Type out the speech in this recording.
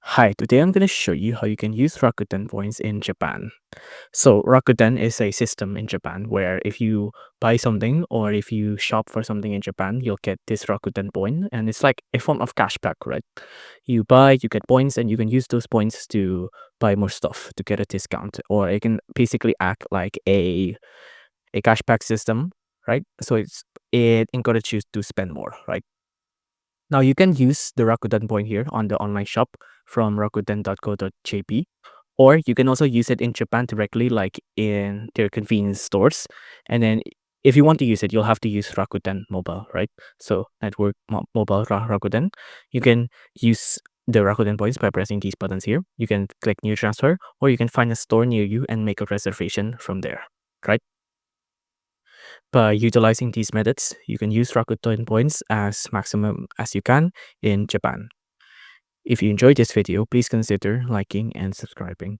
Hi, today I'm going to show you how you can use Rakuten points in Japan. So, Rakuten is a system in Japan where if you buy something or if you shop for something in Japan, you'll get this Rakuten point, and it's like a form of cashback, right? You buy, you get points, and you can use those points to buy more stuff to get a discount, or it can basically act like a cashback system, right? So it encourages you to spend more, right? Now you can use the Rakuten point here on the online shop from rakuten.co.jp, or you can also use it in Japan directly, like in their convenience stores. And then if you want to use it, you'll have to use Rakuten Mobile, right? So network mobile Rakuten. You can use the Rakuten points by pressing these buttons here. You can click new transfer, or you can find a store near you and make a reservation from there, right? By utilizing these methods, you can use Rakuten points as maximum as you can in Japan. If you enjoyed this video, please consider liking and subscribing.